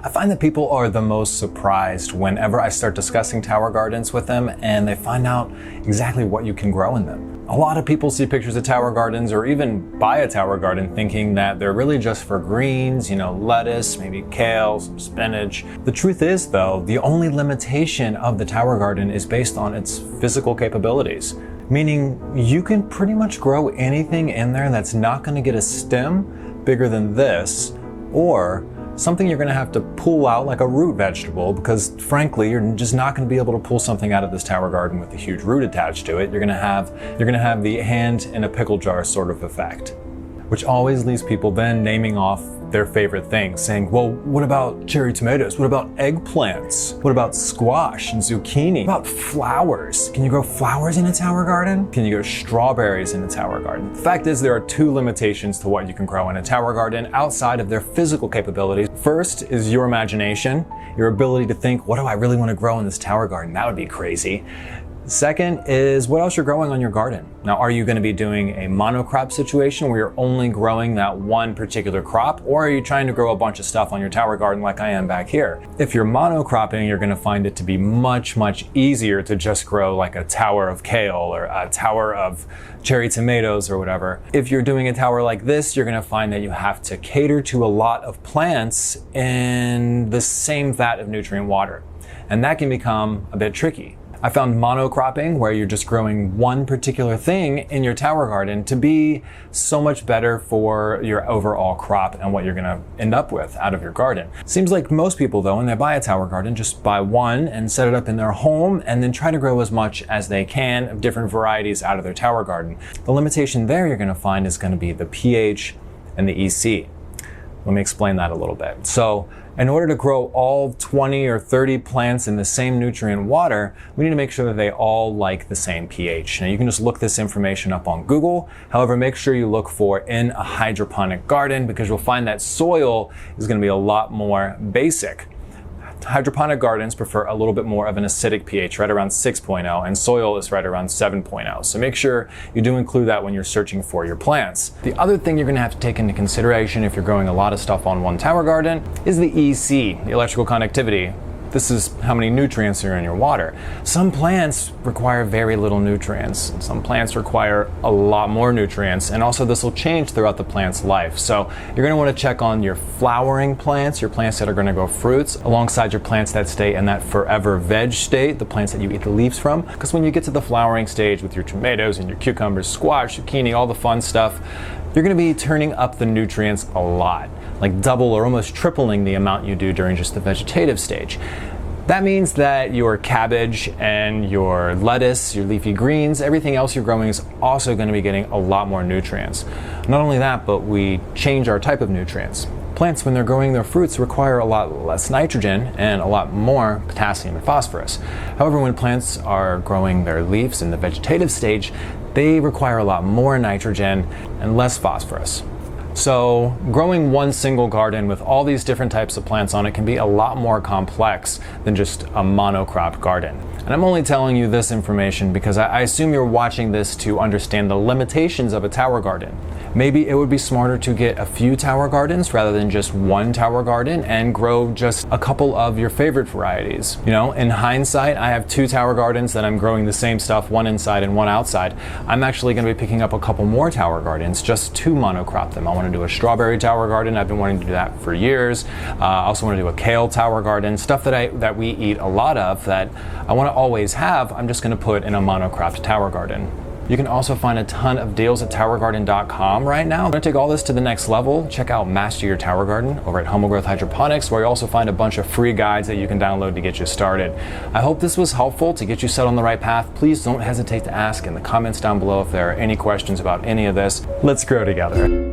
I find that people are the most surprised whenever I start discussing tower gardens with them and they find out exactly what you can grow in them. A lot of people see pictures of tower gardens or even buy a tower garden thinking that they're really just for greens, lettuce, maybe kale, some spinach. The truth is though, the only limitation of the tower garden is based on its physical capabilities. Meaning you can pretty much grow anything in there that's not going to get a stem bigger than this, or something you're going to have to pull out like a root vegetable, because frankly you're just not going to be able to pull something out of this tower garden with a huge root attached to it. You're going to have the hand in a pickle jar sort of effect, which always leaves people then naming off their favorite things, saying, well, what about cherry tomatoes? What about eggplants? What about squash and zucchini? What about flowers? Can you grow flowers in a tower garden? Can you grow strawberries in a tower garden? The fact is there are two limitations to what you can grow in a tower garden outside of their physical capabilities. First is your imagination, your ability to think, what do I really want to grow in this tower garden? That would be crazy. Second is what else you're growing on your garden. Now, are you going to be doing a monocrop situation where you're only growing that one particular crop, or are you trying to grow a bunch of stuff on your tower garden like I am back here? If you're monocropping, you're going to find it to be much, much easier to just grow like a tower of kale or a tower of cherry tomatoes or whatever. If you're doing a tower like this, you're going to find that you have to cater to a lot of plants in the same vat of nutrient water, and that can become a bit tricky. I found monocropping, where you're just growing one particular thing in your tower garden, to be so much better for your overall crop and what you're gonna end up with out of your garden. Seems like most people though, when they buy a tower garden, just buy one and set it up in their home and then try to grow as much as they can of different varieties out of their tower garden. The limitation there you're gonna find is gonna be the pH and the EC. Let me explain that a little bit. So in order to grow all 20 or 30 plants in the same nutrient water, we need to make sure that they all like the same pH. Now you can just look this information up on Google. However, make sure you look for in a hydroponic garden, because you'll find that soil is going to be a lot more basic. Hydroponic gardens prefer a little bit more of an acidic pH, right around 6.0, and soil is right around 7.0. So make sure you do include that when you're searching for your plants. The other thing you're gonna have to take into consideration if you're growing a lot of stuff on one tower garden is the EC, the electrical conductivity. This is how many nutrients are in your water. Some plants require very little nutrients. Some plants require a lot more nutrients, and also this will change throughout the plant's life. So you're gonna wanna check on your flowering plants, your plants that are gonna grow fruits, alongside your plants that stay in that forever veg state, the plants that you eat the leaves from. Because when you get to the flowering stage with your tomatoes and your cucumbers, squash, zucchini, all the fun stuff, you're gonna be turning up the nutrients a lot, like double or almost tripling the amount you do during just the vegetative stage. That means that your cabbage and your lettuce, your leafy greens, everything else you're growing is also going to be getting a lot more nutrients. Not only that, but we change our type of nutrients. Plants, when they're growing their fruits, require a lot less nitrogen and a lot more potassium and phosphorus. However, when plants are growing their leaves in the vegetative stage, they require a lot more nitrogen and less phosphorus. So growing one single garden with all these different types of plants on it can be a lot more complex than just a monocrop garden. And I'm only telling you this information because I assume you're watching this to understand the limitations of a tower garden. Maybe it would be smarter to get a few tower gardens rather than just one tower garden and grow just a couple of your favorite varieties. In hindsight, I have 2 tower gardens that I'm growing the same stuff, one inside and one outside. I'm actually going to be picking up a couple more tower gardens just to monocrop them. I want to do a strawberry tower garden. I've been wanting to do that for years. I also want to do a kale tower garden, stuff that we eat a lot of that I want to always have. I'm just going to put in a monocropped tower garden. You can also find a ton of deals at towergarden.com right now. I'm going to take all this to the next level. Check out Master Your Tower Garden over at Home Growth Hydroponics, where you also find a bunch of free guides that you can download to get you started. I hope this was helpful to get you set on the right path. Please don't hesitate to ask in the comments down below if there are any questions about any of this. Let's grow together.